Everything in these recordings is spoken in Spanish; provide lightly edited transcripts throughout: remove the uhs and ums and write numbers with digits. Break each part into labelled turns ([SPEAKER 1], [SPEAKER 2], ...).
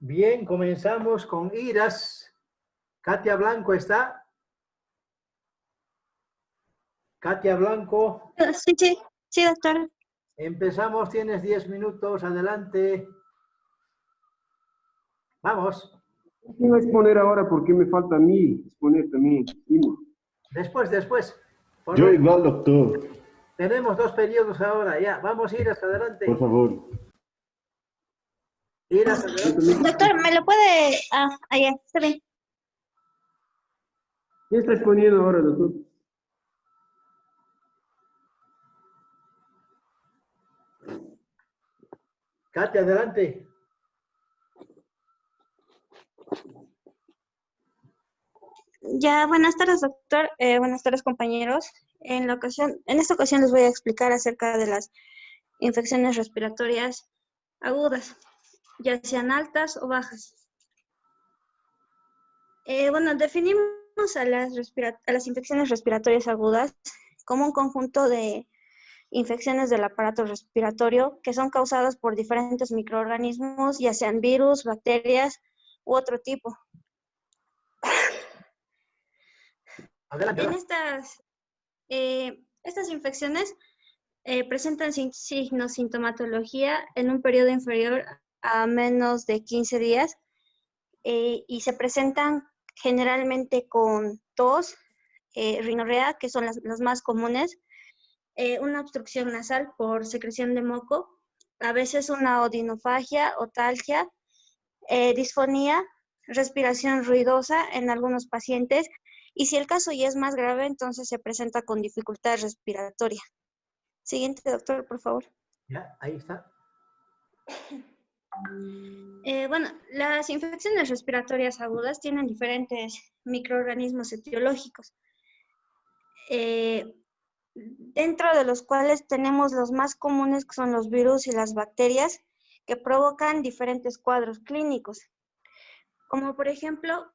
[SPEAKER 1] Bien, comenzamos con Iras. Katia Blanco está. Katia Blanco.
[SPEAKER 2] Sí, sí, sí, doctor.
[SPEAKER 1] Empezamos, tienes 10 minutos, adelante. Vamos.
[SPEAKER 3] ¿Quién va a exponer ahora? ¿Por qué me falta a mí exponer también?
[SPEAKER 1] Después.
[SPEAKER 4] Yo igual, doctor.
[SPEAKER 1] Tenemos 2 periodos ahora, ya. Vamos, Iras, adelante.
[SPEAKER 4] Por favor.
[SPEAKER 1] Iras, adelante.
[SPEAKER 2] Doctor, ¿me lo puede...? Ahí está bien.
[SPEAKER 3] ¿Quién está exponiendo ahora, doctor?
[SPEAKER 1] Katia, adelante.
[SPEAKER 2] Ya, buenas tardes, doctor. Buenas tardes, compañeros. En esta ocasión les voy a explicar acerca de las infecciones respiratorias agudas, ya sean altas o bajas. Definimos a las infecciones respiratorias agudas como un conjunto de infecciones del aparato respiratorio que son causadas por diferentes microorganismos, ya sean virus, bacterias u otro tipo.
[SPEAKER 1] Adelante.
[SPEAKER 2] Estas infecciones presentan signos, sintomatología en un periodo inferior a menos de 15 días y se presentan generalmente con tos, rinorrea, que son las más comunes, una obstrucción nasal por secreción de moco, a veces una odinofagia, otalgia, disfonía, respiración ruidosa en algunos pacientes, y si el caso ya es más grave, entonces se presenta con dificultad respiratoria. Siguiente, doctor, por favor.
[SPEAKER 1] Ya, ahí está.
[SPEAKER 2] Las infecciones respiratorias agudas tienen diferentes microorganismos etiológicos, dentro de los cuales tenemos los más comunes, que son los virus y las bacterias, que provocan diferentes cuadros clínicos, como por ejemplo,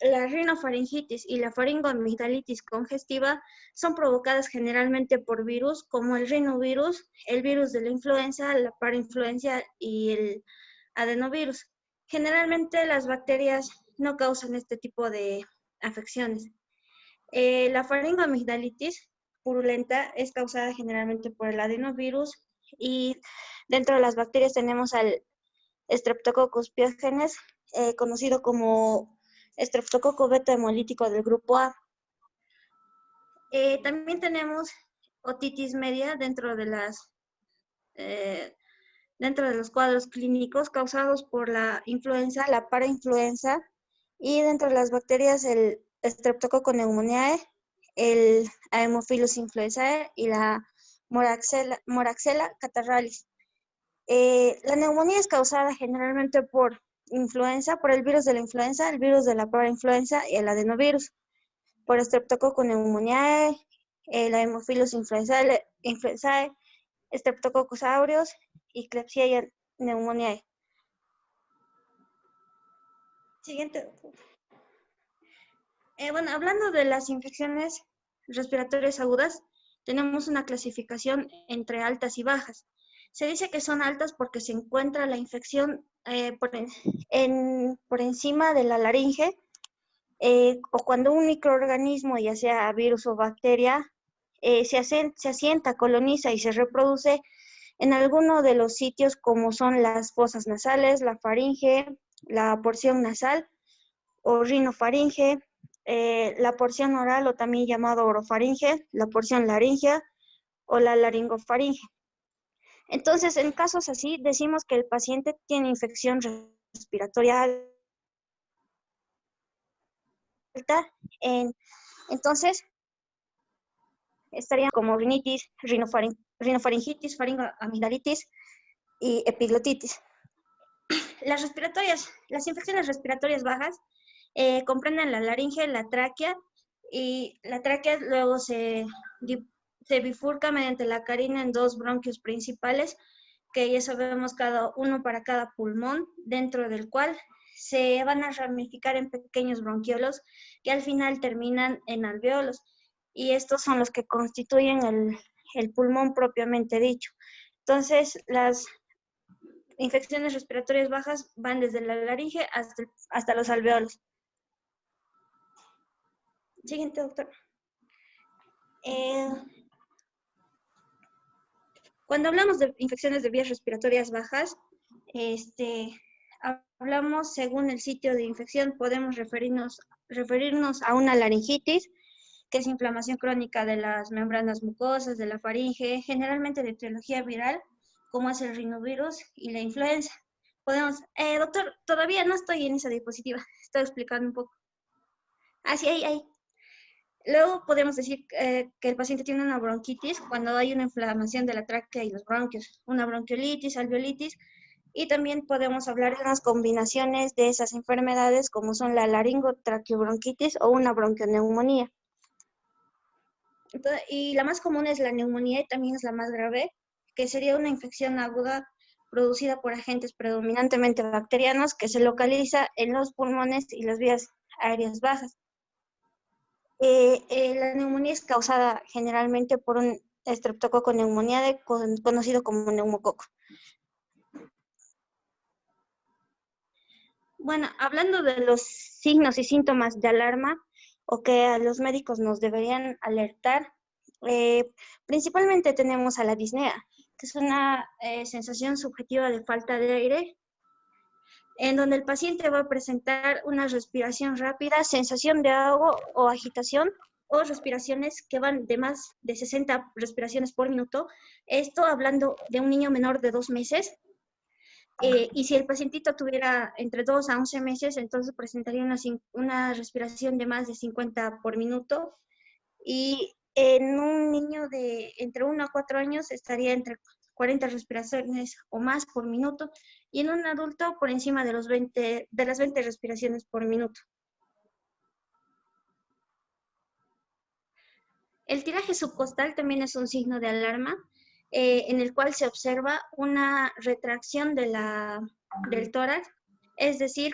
[SPEAKER 2] la rinofaringitis y la faringoamigdalitis congestiva son provocadas generalmente por virus, como el rinovirus, el virus de la influenza, la parainfluencia y el adenovirus. Generalmente las bacterias no causan este tipo de afecciones. La faringoamigdalitis purulenta es causada generalmente por el adenovirus, y dentro de las bacterias tenemos al Streptococcus pyogenes, conocido como Streptococcus beta hemolítico del grupo A. También tenemos otitis media dentro de los cuadros clínicos causados por la influenza, la parainfluenza, y dentro de las bacterias el Streptococcus pneumoniae, el Haemophilus influenzae y la Moraxella catarrhalis. La neumonía es causada generalmente por influenza, por el virus de la influenza, el virus de la parainfluenza y el adenovirus, por Streptococcus pneumoniae, el Haemophilus influenzae, Streptococcus aureus y Klebsiella pneumoniae. Siguiente. Hablando de las infecciones respiratorias agudas, tenemos una clasificación entre altas y bajas. Se dice que son altas porque se encuentra la infección por encima de la laringe, o cuando un microorganismo, ya sea virus o bacteria, se asienta, coloniza y se reproduce en alguno de los sitios, como son las fosas nasales, la faringe, la porción nasal o rinofaringe, la porción oral o también llamado orofaringe, la porción laringea o la laringofaringe. Entonces, en casos así, decimos que el paciente tiene infección respiratoria alta. Entonces, estarían como rinitis, rinofaringitis, faringoamigdalitis y epiglotitis. Las infecciones respiratorias bajas comprenden la laringe, la tráquea, y la tráquea luego se bifurca mediante la carina en dos bronquios principales, que ya sabemos cada uno para cada pulmón, dentro del cual se van a ramificar en pequeños bronquiolos que al final terminan en alveolos, y estos son los que constituyen el pulmón propiamente dicho. Entonces, infecciones respiratorias bajas van desde la laringe hasta los alveolos. Siguiente, doctor. Cuando hablamos de infecciones de vías respiratorias bajas, hablamos según el sitio de infección, podemos referirnos a una laringitis, que es inflamación crónica de las membranas mucosas, de la faringe, generalmente de etiología viral, como es el rinovirus y la influenza. Doctor, todavía no estoy en esa diapositiva, estoy explicando un poco. Sí, ahí. Luego podemos decir que el paciente tiene una bronquitis cuando hay una inflamación de la tráquea y los bronquios, una bronquiolitis, alveolitis, y también podemos hablar de unas combinaciones de esas enfermedades como son la laringotraqueobronquitis o una bronquioneumonía. Entonces, y la más común es la neumonía y también es la más grave, que sería una infección aguda producida por agentes predominantemente bacterianos que se localiza en los pulmones y las vías aéreas bajas. La neumonía es causada generalmente por un estreptococo neumoniae conocido como neumococo. Bueno, hablando de los signos y síntomas de alarma o que a los médicos nos deberían alertar, principalmente tenemos a la disnea, que es una sensación subjetiva de falta de aire, en donde el paciente va a presentar una respiración rápida, sensación de ahogo o agitación, o respiraciones que van de más de 60 respiraciones por minuto. Esto hablando de un niño menor de 2 meses. Y si el pacientito tuviera entre 2 a 11 meses, entonces presentaría una respiración de más de 50 por minuto. Y en un niño de entre 1 a 4 años estaría entre 40 respiraciones o más por minuto, y en un adulto por encima de las 20 respiraciones por minuto. El tiraje subcostal también es un signo de alarma, en el cual se observa una retracción del tórax, es decir,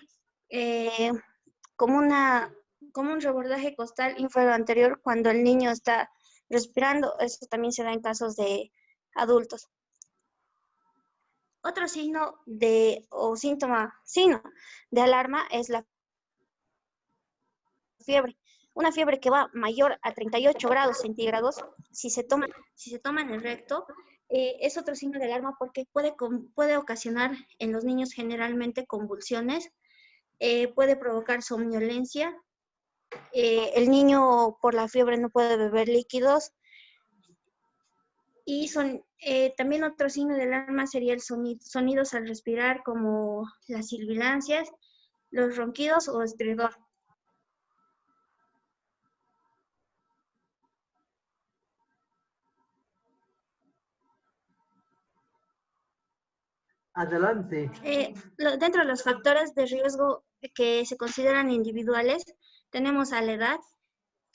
[SPEAKER 2] como un rebordaje costal inferior anterior cuando el niño está respirando. Eso también se da en casos de adultos. Otro signo de alarma es la fiebre. Una fiebre que va mayor a 38 grados centígrados, si se toma en el recto, es otro signo de alarma porque puede ocasionar en los niños generalmente convulsiones, puede provocar somnolencia, el niño por la fiebre no puede beber líquidos, y también otro signo de alarma sería el sonidos al respirar, como las sibilancias, los ronquidos o estridor.
[SPEAKER 1] Adelante.
[SPEAKER 2] Dentro de los factores de riesgo que se consideran individuales, tenemos a la edad,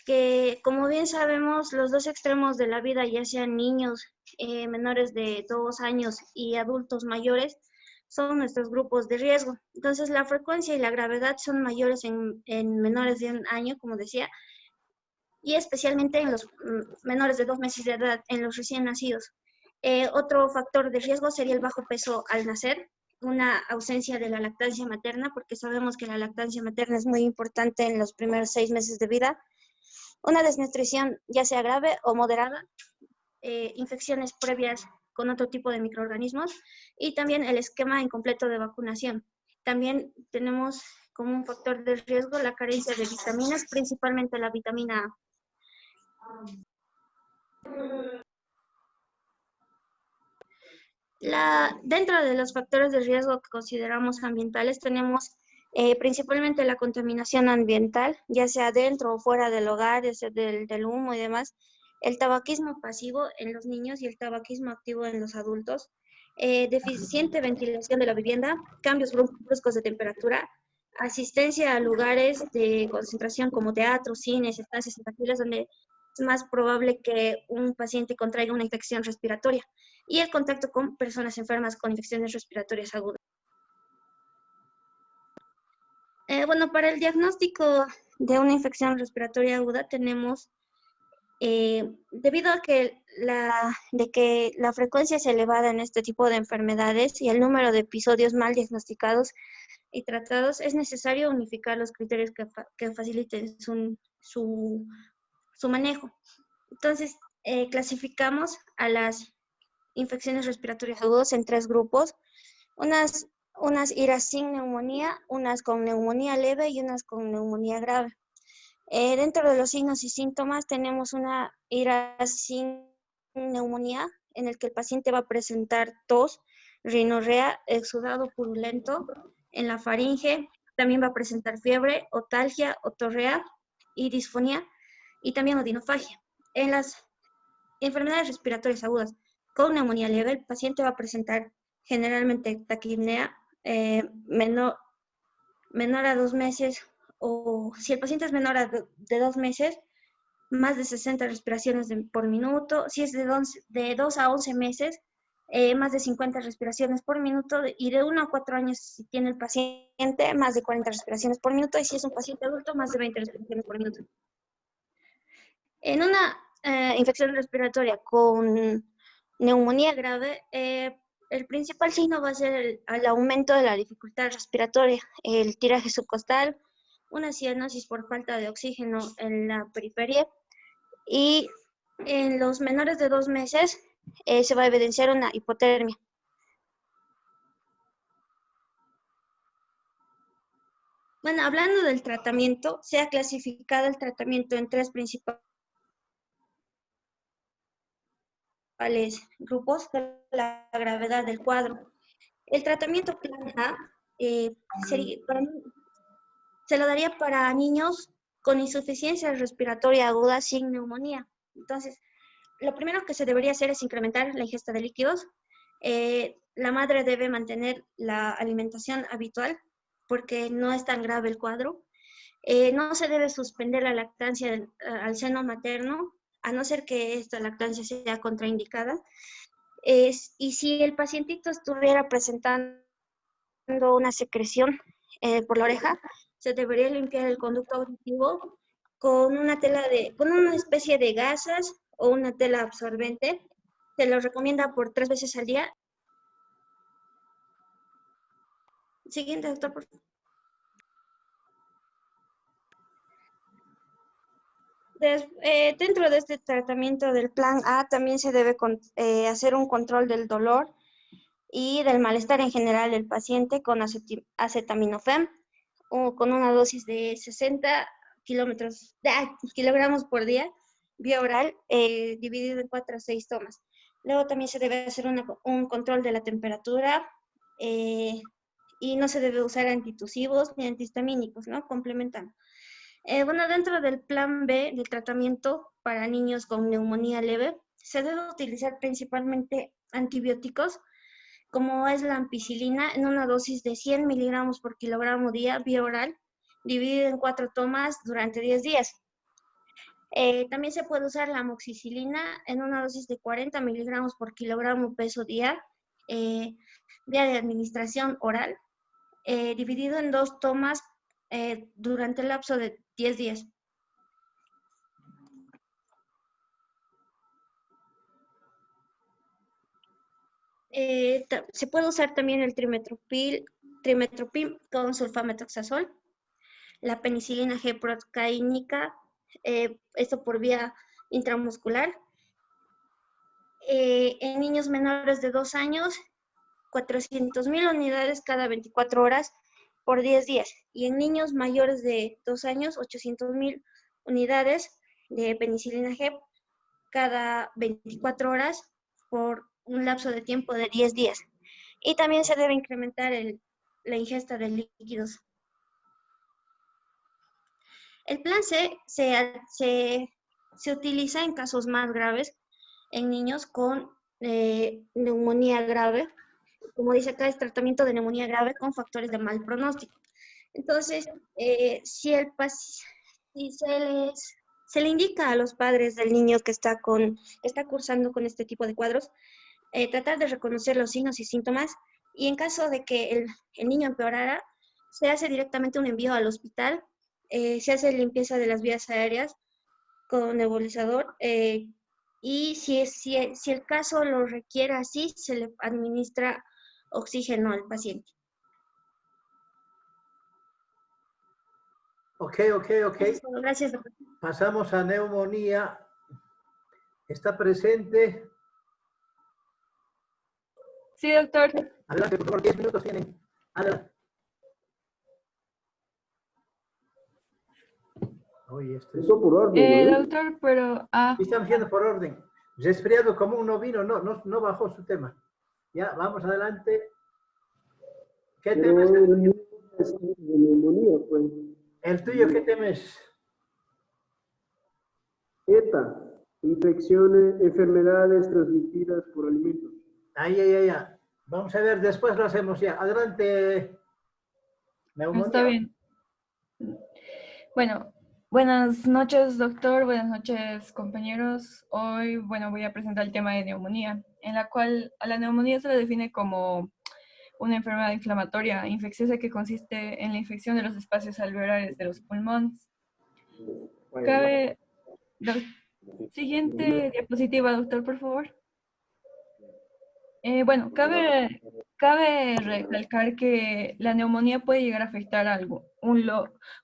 [SPEAKER 2] que como bien sabemos, los dos extremos de la vida, ya sean niños menores de 2 años y adultos mayores, son nuestros grupos de riesgo. Entonces, la frecuencia y la gravedad son mayores en menores de 1 año, como decía, y especialmente en los menores de 2 meses de edad, en los recién nacidos. Otro factor de riesgo sería el bajo peso al nacer, una ausencia de la lactancia materna, porque sabemos que la lactancia materna es muy importante en los primeros 6 meses de vida, una desnutrición ya sea grave o moderada, infecciones previas con otro tipo de microorganismos, y también el esquema incompleto de vacunación. También tenemos como un factor de riesgo la carencia de vitaminas, principalmente la vitamina A. Dentro de los factores de riesgo que consideramos ambientales tenemos principalmente la contaminación ambiental, ya sea dentro o fuera del hogar, ya sea del humo y demás, el tabaquismo pasivo en los niños y el tabaquismo activo en los adultos, deficiente ventilación de la vivienda, cambios bruscos de temperatura, asistencia a lugares de concentración como teatros, cines, estancias infantiles, donde es más probable que un paciente contraiga una infección respiratoria, y el contacto con personas enfermas con infecciones respiratorias agudas. Bueno, para el diagnóstico de una infección respiratoria aguda tenemos Debido a que la frecuencia es elevada en este tipo de enfermedades y el número de episodios mal diagnosticados y tratados, es necesario unificar los criterios que faciliten su manejo. Entonces, clasificamos a las infecciones respiratorias agudas en 3 grupos, unas IRAS sin neumonía, unas con neumonía leve y unas con neumonía grave. Dentro de los signos y síntomas tenemos una IRAS sin neumonía, en el que el paciente va a presentar tos, rinorrea, exudado purulento en la faringe, también va a presentar fiebre, otalgia, otorrea y disfonía, y también odinofagia. En las enfermedades respiratorias agudas con neumonía leve, el paciente va a presentar generalmente taquipnea menor a 2 meses, o si el paciente es menor de 2 meses, más de 60 respiraciones por minuto. Si es de 2 a 11 meses, más de 50 respiraciones por minuto, y de 1 a 4 años, si tiene el paciente, más de 40 respiraciones por minuto, y si es un paciente adulto, más de 20 respiraciones por minuto. En una infección respiratoria con neumonía grave, el principal signo va a ser el aumento de la dificultad respiratoria, el tiraje subcostal, una cianosis por falta de oxígeno en la periferia, y en los menores de 2 meses se va a evidenciar una hipotermia. Bueno, hablando del tratamiento, se ha clasificado el tratamiento en 3 principales grupos de la gravedad del cuadro. El tratamiento plan A se lo daría para niños con insuficiencia respiratoria aguda sin neumonía. Entonces, lo primero que se debería hacer es incrementar la ingesta de líquidos. La madre debe mantener la alimentación habitual porque no es tan grave el cuadro. No se debe suspender la lactancia al seno materno, a no ser que esta lactancia sea contraindicada. Y si el pacientito estuviera presentando una secreción por la oreja, se debería limpiar el conducto auditivo con una especie de gasas o una tela absorbente. Se lo recomienda por 3 veces al día. Siguiente, doctor, por favor. Dentro de este tratamiento del plan A también se debe hacer un control del dolor y del malestar en general del paciente con acetaminofén, o con una dosis de 60 kilogramos por día, vía oral, dividido en 4 a 6 tomas. Luego también se debe hacer un control de la temperatura, y no se debe usar antitusivos ni antihistamínicos, ¿no? Complementando. Bueno, dentro del plan B del tratamiento para niños con neumonía leve, se debe utilizar principalmente antibióticos, como es la ampicilina, en una dosis de 100 miligramos por kilogramo día, vía oral, dividido en 4 tomas durante 10 días. También se puede usar la amoxicilina en una dosis de 40 miligramos por kilogramo peso día, vía de administración oral, dividido en 2 tomas durante el lapso de 10 días. Se puede usar también el trimetoprim con sulfamethoxazol, la penicilina G procaínica, esto por vía intramuscular. En niños menores de 2 años, 400,000 unidades cada 24 horas por 10 días. Y en niños mayores de 2 años, 800,000 unidades de penicilina G cada 24 horas por un lapso de tiempo de 10 días. Y también se debe incrementar la ingesta de líquidos. El plan C se utiliza en casos más graves, en niños con neumonía grave. Como dice acá, es tratamiento de neumonía grave con factores de mal pronóstico. Entonces, si se le indica a los padres del niño que está cursando con este tipo de cuadros, tratar de reconocer los signos y síntomas, y en caso de que el niño empeorara, se hace directamente un envío al hospital, se hace limpieza de las vías aéreas, con nebulizador y si el caso lo requiere así, se le administra oxígeno al paciente.
[SPEAKER 1] Ok.
[SPEAKER 2] Gracias, doctor.
[SPEAKER 1] Pasamos a neumonía. ¿Está presente?
[SPEAKER 5] Sí, doctor.
[SPEAKER 1] Adelante, por favor, 10 minutos tienen. Adelante. Oye, esto es...
[SPEAKER 3] Eso por orden, ¿no?
[SPEAKER 5] Doctor, pero...
[SPEAKER 1] Estamos yendo por orden. Resfriado común no vino, no bajó su tema. Ya, vamos adelante. ¿Qué tema es el tuyo?
[SPEAKER 3] De neumonía, pues.
[SPEAKER 1] ¿El tuyo qué tema es?
[SPEAKER 3] ETA, infecciones, enfermedades transmitidas por alimentos.
[SPEAKER 1] Ya. Vamos a ver, después lo hacemos ya. Adelante. Neumonía.
[SPEAKER 5] Está bien. Bueno, buenas noches, doctor. Buenas noches, compañeros. Hoy, bueno, voy a presentar el tema de neumonía, en la cual a la neumonía se le define como una enfermedad inflamatoria infecciosa que consiste en la infección de los espacios alveolares de los pulmones. Siguiente diapositiva, doctor, por favor. Bueno, cabe recalcar que la neumonía puede llegar a afectar a un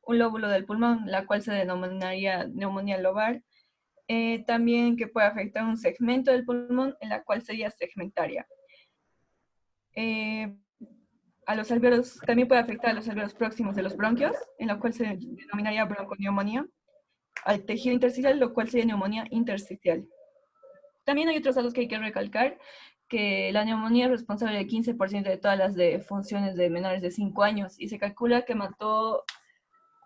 [SPEAKER 5] lóbulo del pulmón, la cual se denominaría neumonía lobar. También que puede afectar un segmento del pulmón, en la cual sería segmentaria. A los alvéolos, también puede afectar a los alvéolos próximos de los bronquios, en la cual se denominaría bronconeumonía. Al tejido intersticial, lo cual sería neumonía intersticial. También hay otros datos que hay que recalcar, que la neumonía es responsable del 15% de todas las defunciones de menores de 5 años y se calcula que mató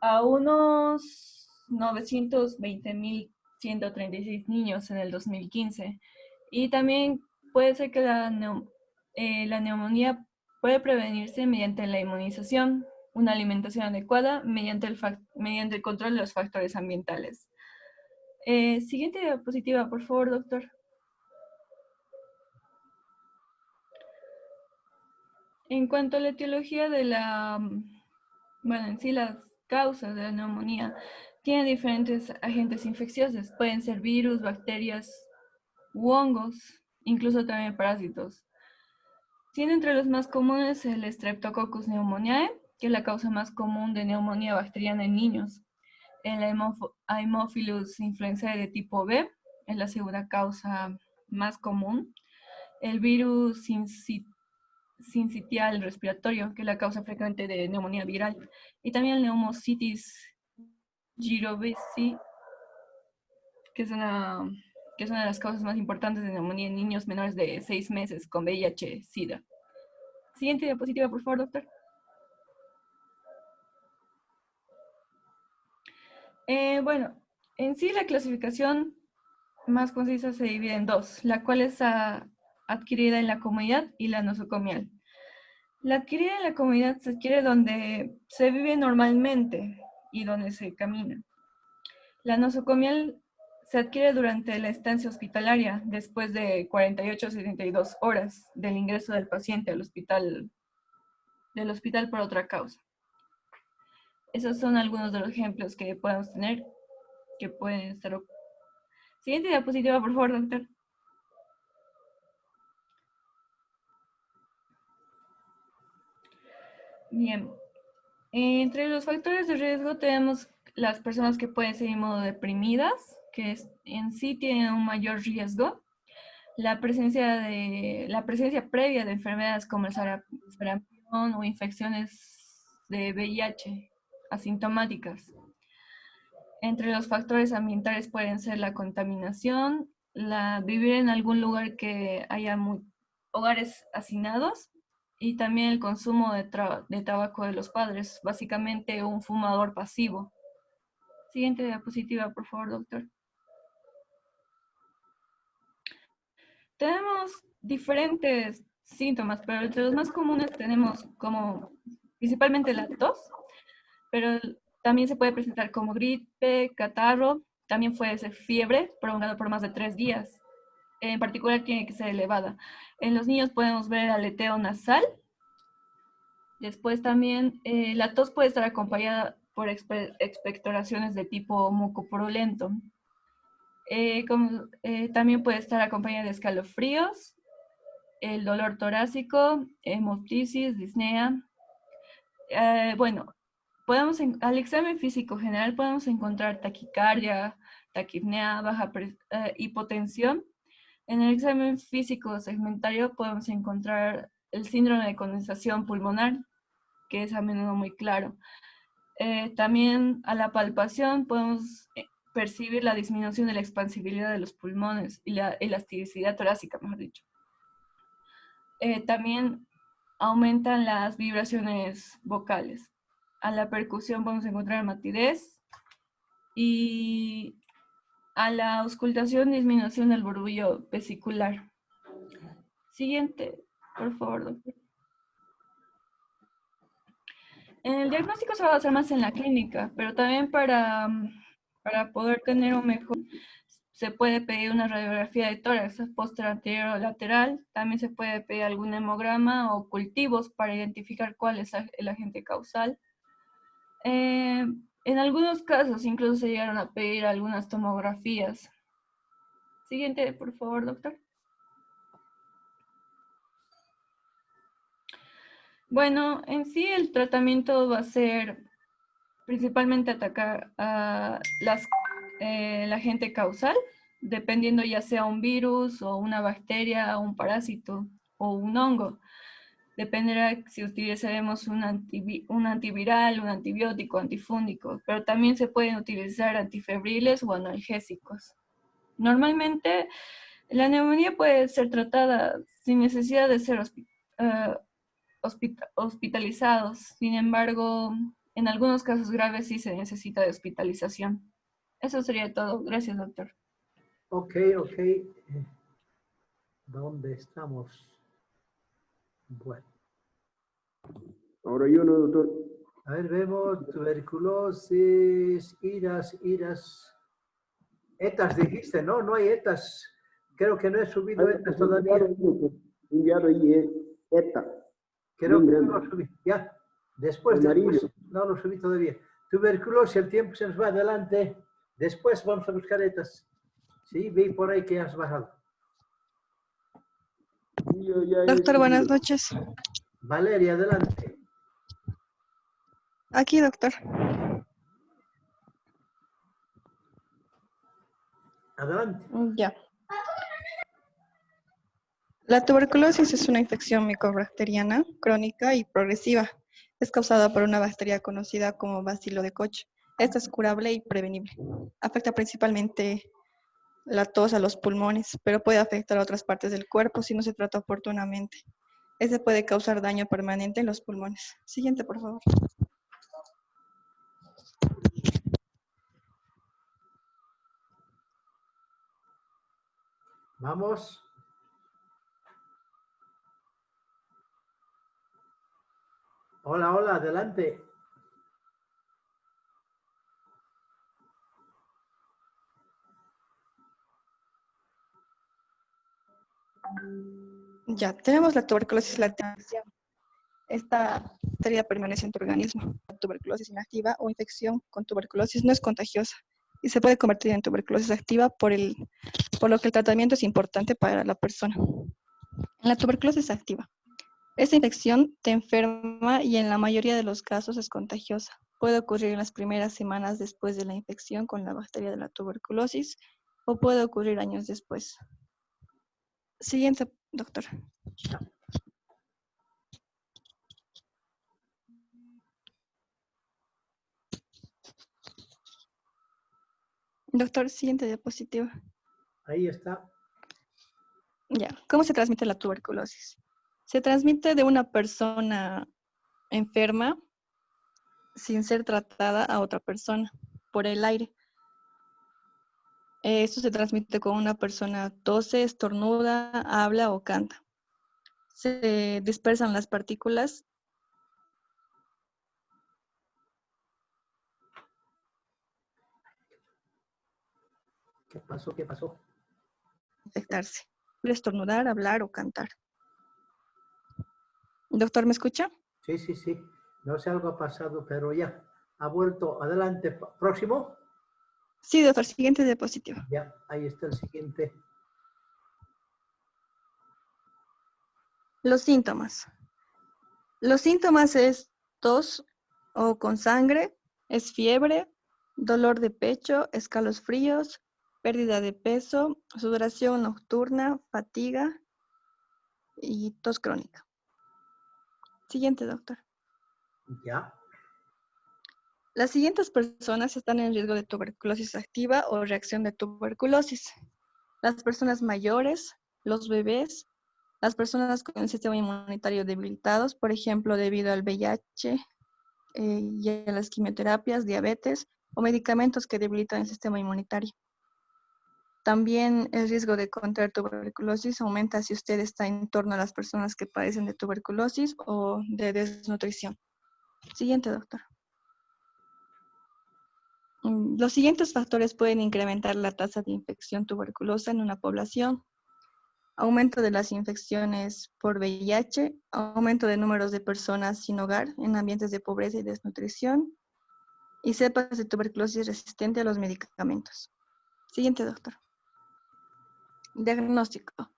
[SPEAKER 5] a unos 920.136 niños en el 2015. Y también puede ser que la neumonía puede prevenirse mediante la inmunización, una alimentación adecuada, mediante el control de los factores ambientales. Siguiente diapositiva, por favor, doctor. En cuanto a la etiología de en sí las causas de la neumonía, tiene diferentes agentes infecciosos. Pueden ser virus, bacterias u hongos, incluso también parásitos. Siendo entre los más comunes el Streptococcus pneumoniae, que es la causa más común de neumonía bacteriana en niños. El Haemophilus influenzae de tipo B es la segunda causa más común. El virus sincitial respiratorio, que es la causa frecuente de neumonía viral, y también el Pneumocystis jirovecii, que es una de las causas más importantes de neumonía en niños menores de 6 meses con VIH-Sida. Siguiente diapositiva, por favor, doctor. Bueno, en sí la clasificación más concisa se divide en dos, la cual es adquirida en la comunidad y la nosocomial. La adquirida en la comunidad se adquiere donde se vive normalmente y donde se camina. La nosocomial se adquiere durante la estancia hospitalaria, después de 48 a 72 horas del ingreso del paciente al hospital, por otra causa. Esos son algunos de los ejemplos que podemos tener, que pueden estar. Siguiente diapositiva, por favor, doctor. Bien. Entre los factores de riesgo tenemos las personas que pueden ser inmunodeprimidas, que en sí tienen un mayor riesgo. La presencia previa de enfermedades como el sarampión o infecciones de VIH asintomáticas. Entre los factores ambientales pueden ser la contaminación, vivir en algún lugar que haya hogares hacinados, y también el consumo de tabaco de los padres, básicamente un fumador pasivo. Siguiente diapositiva, por favor, doctor. Tenemos diferentes síntomas, pero entre los más comunes tenemos principalmente la tos, pero también se puede presentar como gripe, catarro, también puede ser fiebre prolongada por más de 3 días. En particular tiene que ser elevada. En los niños podemos ver aleteo nasal. Después también la tos puede estar acompañada por expectoraciones de tipo mucopurulento. También puede estar acompañada de escalofríos, el dolor torácico, hemoptisis, disnea. Bueno, al examen físico general podemos encontrar taquicardia, taquipnea, hipotensión. En el examen físico segmentario podemos encontrar el síndrome de condensación pulmonar, que es a menudo muy claro. También a la palpación podemos percibir la disminución de la expansibilidad de los pulmones y la elasticidad torácica, mejor dicho. También aumentan las vibraciones vocales. A la percusión podemos encontrar matidez y a la auscultación disminución del burbullo vesicular. Siguiente, por favor, doctor. El diagnóstico se va a basar más en la clínica, pero también para poder tener un mejor, se puede pedir una radiografía de tórax, posterior, anterior o lateral. También se puede pedir algún hemograma o cultivos para identificar cuál es el agente causal. En algunos casos incluso se llegaron a pedir algunas tomografías. Siguiente, por favor, doctor. Bueno, en sí el tratamiento va a ser principalmente atacar a el agente causal, dependiendo ya sea un virus o una bacteria, un parásito o un hongo. Dependerá si utilizaremos un antiviral, un antibiótico, antifúngico, pero también se pueden utilizar antifebriles o analgésicos. Normalmente, la neumonía puede ser tratada sin necesidad de ser hospitalizados. Sin embargo, en algunos casos graves sí se necesita de hospitalización. Eso sería todo. Gracias, doctor.
[SPEAKER 1] Ok. ¿Dónde estamos? Bueno.
[SPEAKER 3] Ahora yo no, doctor.
[SPEAKER 1] A ver, vemos tuberculosis, iras. ETAs dijiste, ¿no? No hay ETAs. Creo que no he subido ETAs todavía.
[SPEAKER 3] Enviado ahí, ETA.
[SPEAKER 1] Creo que no lo subí. Ya. Después no lo subí todavía. Tuberculosis, el tiempo se nos va adelante. Después vamos a buscar ETAs. Sí, vi por ahí que has bajado.
[SPEAKER 6] Doctor, buenas noches.
[SPEAKER 1] Valeria, adelante.
[SPEAKER 6] Aquí, doctor.
[SPEAKER 1] Adelante.
[SPEAKER 6] Ya. La tuberculosis es una infección micobacteriana crónica y progresiva. Es causada por una bacteria conocida como bacilo de Koch. Esta es curable y prevenible. Afecta principalmente la tos a los pulmones, pero puede afectar a otras partes del cuerpo si no se trata oportunamente. Este puede causar daño permanente en los pulmones. Siguiente, por favor.
[SPEAKER 1] Vamos. Hola, adelante.
[SPEAKER 6] Ya, tenemos la tuberculosis latent. Esta bacteria permanece en tu organismo. La tuberculosis inactiva o infección con tuberculosis no es contagiosa y se puede convertir en tuberculosis activa por lo que el tratamiento es importante para la persona. En la tuberculosis activa, esta infección te enferma y en la mayoría de los casos es contagiosa. Puede ocurrir en las primeras semanas después de la infección con la bacteria de la tuberculosis o puede ocurrir años después. Siguiente, doctor. Doctor, siguiente diapositiva.
[SPEAKER 1] Ahí está.
[SPEAKER 6] Ya, ¿cómo se transmite la tuberculosis? Se transmite de una persona enferma sin ser tratada a otra persona por el aire. Esto se transmite con una persona tose, estornuda, habla o canta. Se dispersan las partículas.
[SPEAKER 1] ¿Qué pasó?
[SPEAKER 6] Infectarse. Puede estornudar, hablar o cantar. Doctor, ¿me escucha?
[SPEAKER 1] Sí. No sé, algo ha pasado, pero ya. Ha vuelto. Adelante. Próximo.
[SPEAKER 6] Sí, doctor, siguiente diapositiva.
[SPEAKER 1] Ya, ahí está el siguiente.
[SPEAKER 6] Los síntomas. Los síntomas es tos o con sangre, es fiebre, dolor de pecho, escalofríos, pérdida de peso, sudoración nocturna, fatiga y tos crónica. Siguiente, doctor.
[SPEAKER 1] Ya.
[SPEAKER 6] Las siguientes personas están en riesgo de tuberculosis activa o reacción de tuberculosis. Las personas mayores, los bebés, las personas con el sistema inmunitario debilitados, por ejemplo, debido al VIH y a las quimioterapias, diabetes o medicamentos que debilitan el sistema inmunitario. También el riesgo de contraer tuberculosis aumenta si usted está en torno a las personas que padecen de tuberculosis o de desnutrición. Siguiente, doctor. Los siguientes factores pueden incrementar la tasa de infección tuberculosa en una población. Aumento de las infecciones por VIH, aumento de números de personas sin hogar en ambientes de pobreza y desnutrición, y cepas de tuberculosis resistente a los medicamentos. Siguiente, doctor. Diagnóstico.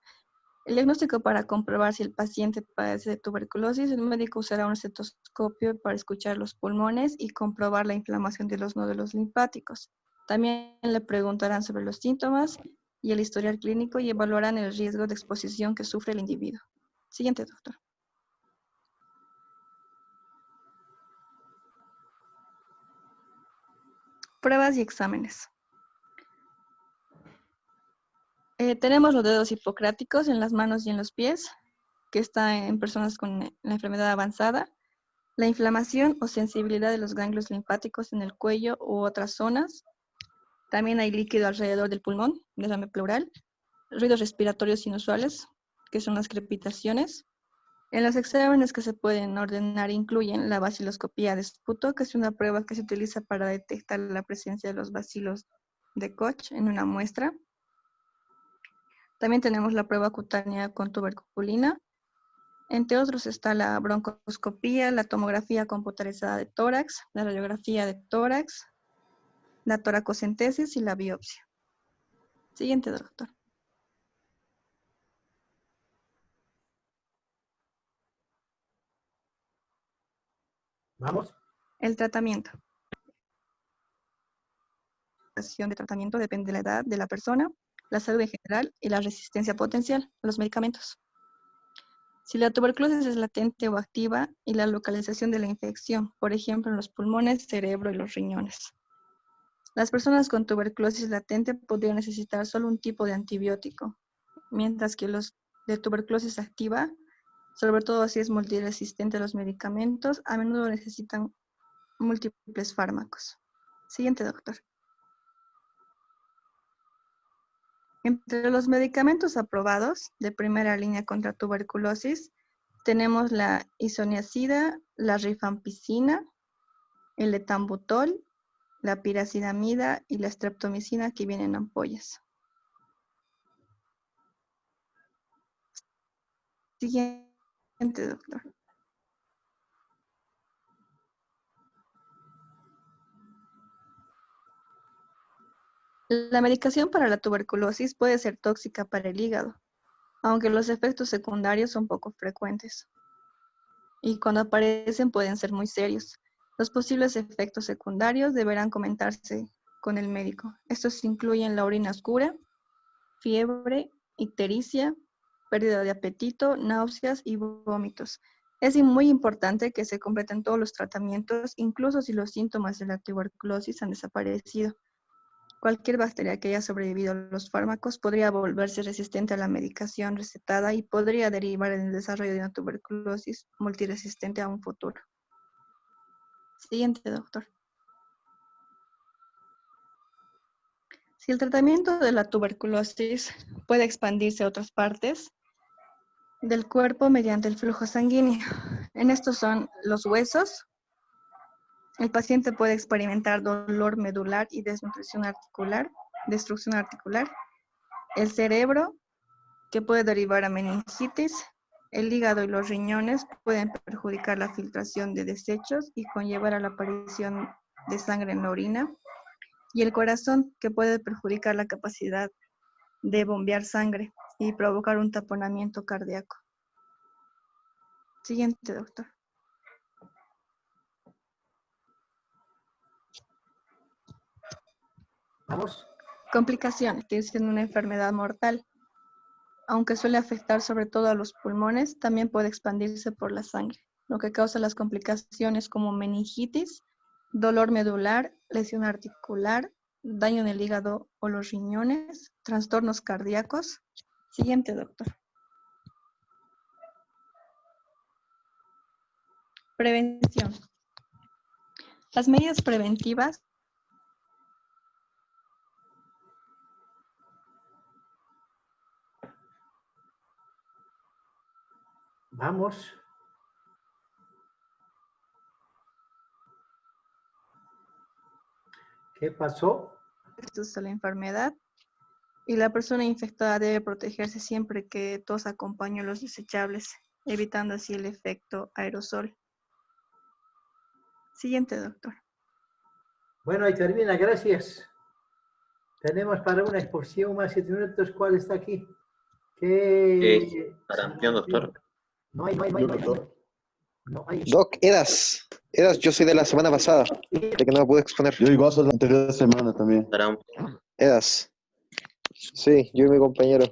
[SPEAKER 6] El diagnóstico para comprobar si el paciente padece de tuberculosis, el médico usará un estetoscopio para escuchar los pulmones y comprobar la inflamación de los nódulos linfáticos. También le preguntarán sobre los síntomas y el historial clínico y evaluarán el riesgo de exposición que sufre el individuo. Siguiente, doctor. Pruebas y exámenes. Tenemos los dedos hipocráticos en las manos y en los pies, que está en personas con la enfermedad avanzada. La inflamación o sensibilidad de los ganglios linfáticos en el cuello u otras zonas. También hay líquido alrededor del pulmón, derrame pleural. Ruidos respiratorios inusuales, que son las crepitaciones. En los exámenes que se pueden ordenar incluyen la baciloscopía de esputo, que es una prueba que se utiliza para detectar la presencia de los bacilos de Koch en una muestra. También tenemos la prueba cutánea con tuberculina. Entre otros está la broncoscopía, la tomografía computarizada de tórax, la radiografía de tórax, la toracocentesis y la biopsia. Siguiente, doctor.
[SPEAKER 1] Vamos.
[SPEAKER 6] El tratamiento. La duración de tratamiento depende de la edad de la persona, la salud en general y la resistencia potencial a los medicamentos. Si la tuberculosis es latente o activa y la localización de la infección, por ejemplo, en los pulmones, cerebro y los riñones. Las personas con tuberculosis latente podrían necesitar solo un tipo de antibiótico, mientras que los de tuberculosis activa, sobre todo si es multiresistente a los medicamentos, a menudo necesitan múltiples fármacos. Siguiente, doctor. Entre los medicamentos aprobados de primera línea contra tuberculosis, tenemos la isoniazida, la rifampicina, el etambutol, la piracidamida y la streptomicina que vienen en ampollas. Siguiente, doctor. La medicación para la tuberculosis puede ser tóxica para el hígado, aunque los efectos secundarios son poco frecuentes. Y cuando aparecen pueden ser muy serios. Los posibles efectos secundarios deberán comentarse con el médico. Estos incluyen la orina oscura, fiebre, ictericia, pérdida de apetito, náuseas y vómitos. Es muy importante que se completen todos los tratamientos, incluso si los síntomas de la tuberculosis han desaparecido. Cualquier bacteria que haya sobrevivido a los fármacos podría volverse resistente a la medicación recetada y podría derivar en el desarrollo de una tuberculosis multiresistente a un futuro. Siguiente, doctor. Si el tratamiento de la tuberculosis puede expandirse a otras partes del cuerpo mediante el flujo sanguíneo. En estos son los huesos. El paciente puede experimentar dolor medular y destrucción articular. El cerebro, que puede derivar a meningitis. El hígado y los riñones pueden perjudicar la filtración de desechos y conllevar a la aparición de sangre en la orina. y el corazón, que puede perjudicar la capacidad de bombear sangre y provocar un taponamiento cardíaco. Siguiente, doctor.
[SPEAKER 1] Vamos.
[SPEAKER 6] Complicaciones, que es una enfermedad mortal. Aunque suele afectar sobre todo a los pulmones, también puede expandirse por la sangre, lo que causa las complicaciones como meningitis, dolor medular, lesión articular, daño en el hígado o los riñones, trastornos cardíacos. Siguiente, doctor. Prevención. Las medidas preventivas
[SPEAKER 1] Vamos. ¿Qué pasó?
[SPEAKER 6] a la enfermedad y la persona infectada debe protegerse siempre que tosa con pañuelos desechables, evitando así el efecto aerosol. Siguiente, doctor.
[SPEAKER 1] Bueno, ahí termina, gracias. Tenemos para una exposición más 7 minutos. ¿Cuál está aquí? ¿Qué?
[SPEAKER 7] Sarampión, doctor.
[SPEAKER 1] No hay. No hay.
[SPEAKER 8] Doc, Edas, yo soy de la semana pasada, de que no me pude exponer.
[SPEAKER 4] Yo igual soy la anterior semana también.
[SPEAKER 8] Edas. Sí, yo y mi compañero.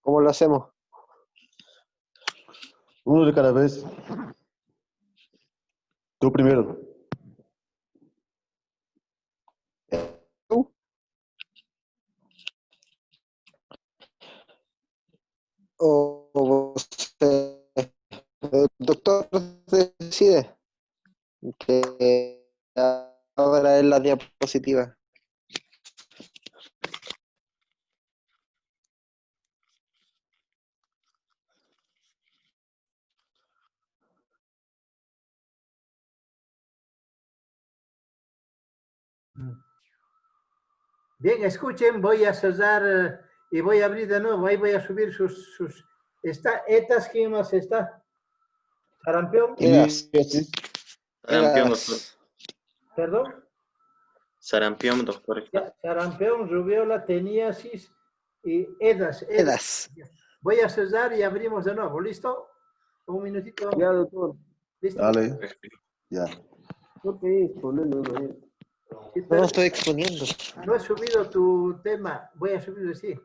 [SPEAKER 8] ¿Cómo lo hacemos?
[SPEAKER 4] Uno de cada vez. Tú primero.
[SPEAKER 8] ¿Tú? ¿O el doctor decide que ahora es la diapositiva?
[SPEAKER 1] Bien, escuchen, voy a cerrar y voy a abrir de nuevo. Ahí voy a subir sus... Está, ¿estas quién más está? ¿Sarampión?
[SPEAKER 8] Edas.
[SPEAKER 7] Sarampión, doctor.
[SPEAKER 1] ¿Perdón?
[SPEAKER 7] Sarampión, doctor.
[SPEAKER 1] Sarampión, rubiola, teniasis y edas. Voy a cerrar y abrimos de nuevo. ¿Listo? Un minutito.
[SPEAKER 3] Ya, doctor.
[SPEAKER 1] ¿Listo?
[SPEAKER 4] Dale. Ya.
[SPEAKER 3] No te exponendo, no.
[SPEAKER 8] No estoy exponiendo.
[SPEAKER 1] No he subido tu tema. Voy a subirlo, sí.